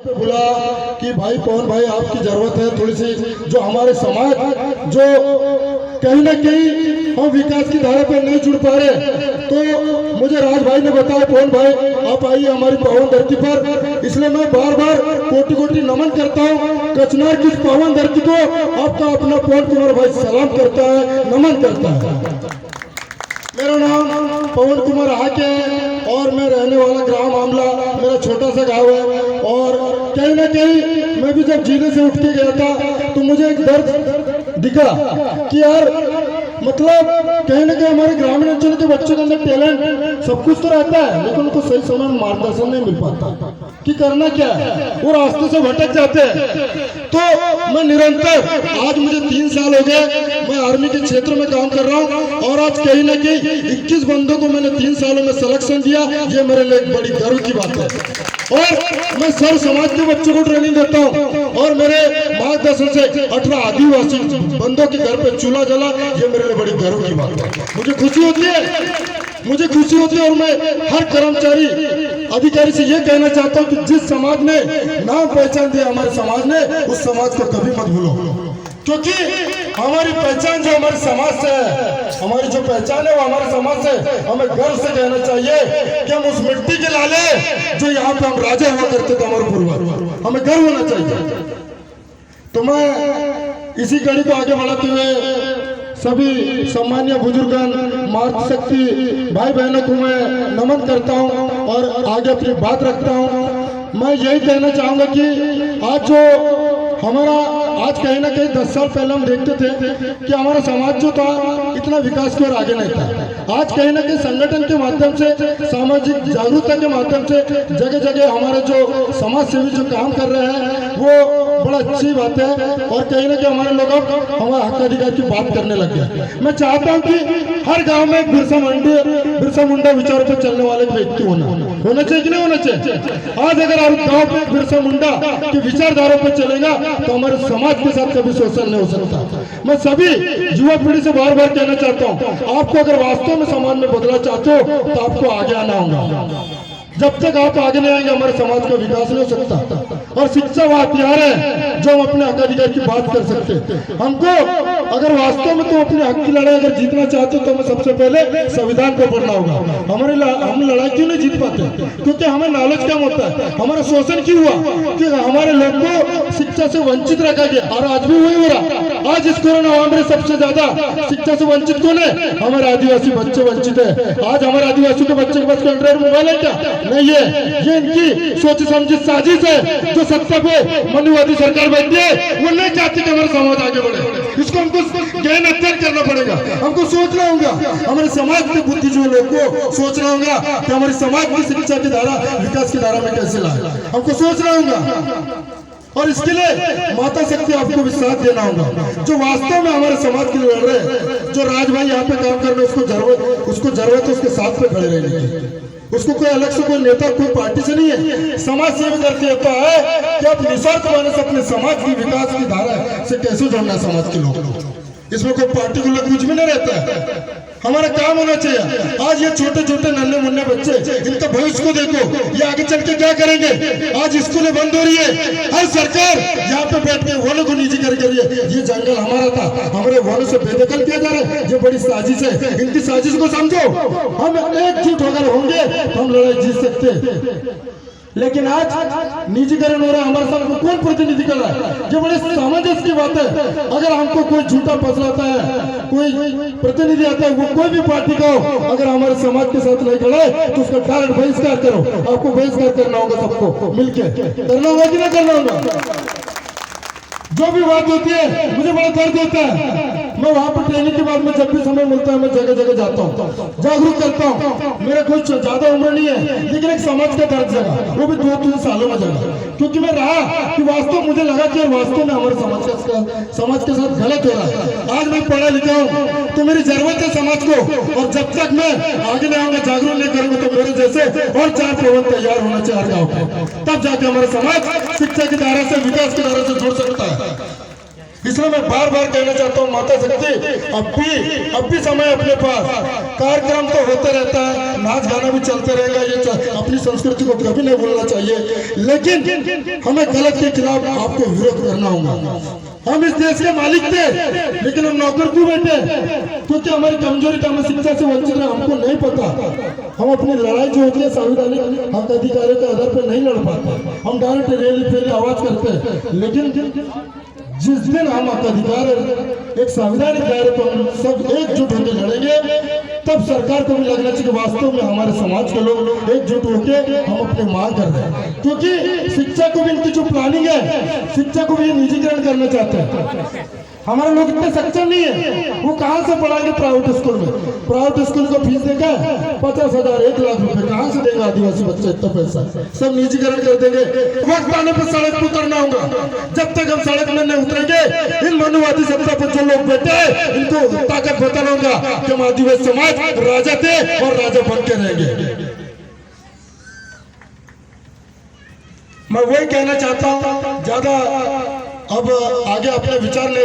पे बोला कि भाई पवन भाई आपकी जरूरत है थोड़ी सी, जो हमारे समाज जो कहीं ना कहीं हम विकास की धारा पर नहीं जुड़ पा रहे, तो मुझे राज भाई ने बताया पवन भाई आप आइए हमारी पावन धरती पर। इसलिए मैं बार बार कोटि कोटि नमन करता हूँ कचनार की पावन धरती को। आपका अपना पवन कुमार भाई सलाम करता है, नमन करता है। मेरा नाम पवन कुमार आके है और मैं रहने वाला ग्राम आमला, मेरा छोटा सा गांव है। और कहीं ना कहीं मैं भी जब जीने से उठ के गया था तो मुझे एक दर्द दिखा कि यार मतलब कहीं ना कहीं हमारे ग्रामीण अंचल के बच्चों के अंदर टैलेंट सब कुछ तो रहता है, लेकिन उनको सही समय में मार्गदर्शन नहीं मिल पाता कि करना क्या है, वो रास्ते से भटक जाते हैं। तो मैं निरंतर, आज मुझे 3 साल हो गए मैं आर्मी के क्षेत्र में काम कर रहा हूँ और आज कहीं ना कहीं 21 बंदों को मैंने 3 सालों में सिलेक्शन दिया। ये मेरे लिए एक बड़ी गर्व की बात है। और मैं सर्व समाज के बच्चों को ट्रेनिंग देता हूँ और मेरे मार्गदर्शन से 18 आदिवासी बंदों के घर पे चूल्हा जला, ये मेरे लिए बड़ी गर्व की बात है। मुझे खुशी होती है और मैं हर कर्मचारी अधिकारी से ये कहना चाहता हूँ कि जिस समाज ने नाम पहचान दिया हमारे समाज ने, उस समाज को कभी मत भूलो, क्योंकि हमारी पहचान जो हमारे समाज से है, हमारी जो पहचान है वो हमारे समाज से। हमें गर्व से कहना चाहिए कि हम उस मिट्टी के लाले जो यहाँ पे हम राजा हुआ करते थे हमारे पूर्वज, हमें गर्व होना चाहिए। तो मैं इसी कड़ी को आगे बढ़ाते हुए सभी सम्मानीय बुजुर्गन मातृशक्ति भाई बहनों को मैं नमन करता हूं और आगे अपनी बात रखता हूं। मैं यही कहना चाहूंगा कि आज जो हमारा आज कहीं ना कहीं 10 साल पहले हम देखते थे कि हमारा समाज जो था इतना विकास की ओर आगे नहीं था। आज कहीं ना कहीं संगठन के माध्यम से, सामाजिक जागरूकता के माध्यम से जगह जगह हमारे जो समाज सेवी जो काम कर रहे हैं वो बड़ा अच्छी बात है। और कहीं ना कहीं हमारे लोग हमारे हक अधिकार की बात करने लग गए। मैं चाहता हूँ कि हर गांव में एक बिरसा मुंडा विचारों पर चलने वाले व्यक्ति होना चाहिए कि नहीं होना चाहिए। आज अगर आप गांव पे बिरसा मुंडा की विचारधारा पर चलेगा तो हमारे समाज के साथ कभी शोषण नहीं हो सकता। मैं सभी युवा पीढ़ी से बार बार कहना चाहता हूँ, आपको अगर वास्तव में समाज में बदला चाहते हो तो आपको आगे आना होगा। जब तक आप आगे नहीं आएंगे हमारे समाज का विकास नहीं हो सकता। और शिक्षा वो हथियार है जो हम अपने हक अधिकार की बात कर सकते हैं। हमको अगर वास्तव में तो अपने हक की लड़ाई अगर जीतना चाहते हो तो हमें सबसे पहले संविधान को पढ़ना होगा। हम लड़ाई क्यों नहीं जीत पाते? क्योंकि हमें नॉलेज कम होता है। हमारा शोषण क्यों हुआ? कि हमारे लोग को शिक्षा से वंचित रखा गया और आज भी वही हो रहा। आज इस कोरोना महामारी सबसे ज्यादा शिक्षा से वंचित कौन है? हमारे आदिवासी बच्चे वंचित है। आज हमारे आदिवासी के बच्चे के पास एंड्रॉइड मोबाइल है क्या? नहीं है। ये इनकी सोची समझी साजिश है जो सत्ता पे मनुवादी सरकार बैठी है। वो नहीं चाहती कि हमारा समाज आगे बढ़े। इसको हमको गहन अध्ययन करना पड़ेगा। हमको सोचना होगा, हमारे समाज के बुद्धिजीवी लोग को सोचना होगा कि हमारे समाज की शिक्षा की धारा विकास की धारा में कैसे लाए। हमको सोचना होगा और इसके लिए माता शक्ति आपको विश्वास देना होगा जो वास्तव में हमारे समाज के लिए लड़ रहे हैं। जो राज भाई यहाँ पे काम कर रहे हैं उसको जरूरत है उसके साथ में खड़े रहने की। उसको कोई अलग से कोई नेता कोई पार्टी से नहीं है। समाज सेवी करते होता है कि आप निस्वार्थ भाव से अपने समाज की विकास की धारा से कैसे जोड़ना समाज के लोग। इसमें कोई पार्टी को कुछ भी नहीं रहता है। हमारा काम होना चाहिए। आज ये छोटे छोटे नन्हे मुन्ने बच्चे, इनका भविष्य को देखो, ये आगे चल के क्या करेंगे। आज स्कूलें बंद हो रही है। हर सरकार यहाँ पे बैठ के वनों को निजी कर रही है। ये जंगल हमारा था, हमारे वनों से बेदखल किया जा रहा है। ये बड़ी साजिश है। इनकी साजिश को समझो। हम एकजुट होकर होंगे तो हम लड़ाई जीत सकते हैं। लेकिन आज निजीकरण हो रहा है। हमारे साथ कौन प्रतिनिधि कर रहा है? ये बड़े सामंजस्य की बात है। अगर हमको कोई झूठा फसलाता है, कोई प्रतिनिधि आता है, वो कोई भी पार्टी का हो, अगर हमारे समाज के साथ नहीं खड़ा है तो उसका डायरेक्ट बहिष्कार करो। आपको बहिष्कार करना होगा, सबको मिलके करना होगा कि नहीं करना होगा। जो भी बात होती है मुझे बड़ा दर्द होता है। मैं वहां पर ट्रेनिंग के बाद में जब भी समय मिलता है मैं जगह जगह जाता हूँ, जागरूक करता हूँ। मेरा कुछ ज्यादा उम्र नहीं है लेकिन एक समाज का दर्द जगा, वो भी 2-3 सालों में जगा। क्योंकि मैं रहा कि वास्तव मुझे लगा कि वास्तव में हमारे समाज के साथ गलत हो रहा है। आज मैं पढ़ा लिखा हूँ तो मेरी जरूरत है समाज को। और जब तक मैं आगे नहीं आऊंगा, जागरूक नहीं करूंगा तो मेरे जैसे और 4 पवन तैयार होना चाहिए हर गाँव को। तब जाके हमारा समाज शिक्षा की धारा से विकास की धारा से जुड़ सकता है। इसलिए मैं बार बार कहना चाहता हूँ माता शक्ति अब भी समय अपने पास, कार्यक्रम तो होते रहता है, नाच गाना भी चलते रहेगा, ये अपनी संस्कृति को कभी नहीं भूलना चाहिए, लेकिन हमें गलत के खिलाफ आपको विरोध करना होगा। हम इस देश के मालिक थे, लेकिन हम नौकर क्यों बैठे? क्योंकि हमारी कमजोरी था, हमें शिक्षा से वंचित है, हमको नहीं पता। हम अपनी लड़ाई जो होती है संवैधानिक हक अधिकारों के आधार पर नहीं लड़ पाते, हम डायरेक्ट रैली फेरी आवाज करते हैं। लेकिन जिस दिन हम हक अधिकार एक संवैधानिक दायरे पर हम सब एकजुट होकर लड़ेंगे, तब सरकार को भी लगना चाहिए वास्तव में हमारे समाज के लोग एकजुट होकर हम अपनी मांग कर रहे हैं। क्योंकि शिक्षा को भी इनकी जो प्लानिंग है, शिक्षा को भी निजीकरण करना चाहते हैं। हमारे लोग इतने सक्षम नहीं है, वो कहाँ से पढ़ाएंगे प्राइवेट स्कूल में? प्राइवेट स्कूल को फीस देगा 50,000 1 लाख रुपए, कहाँ से देगा आदिवासी बच्चा इतना पैसा? सब निजीकरण कर देंगे। वक्त आने पर सड़क पर उतरना होगा। जब तक हम सड़क में नहीं उतरेंगे, इन मनुवादी सत्ता पर जो लोग बैठे हैं इनको ताकत बताना होगा कि हम आदिवासी समाज राजा थे और राजा बन के रहेंगे। मैं वही कहना चाहता हूँ, ज्यादा अब आगे अपने विचार ले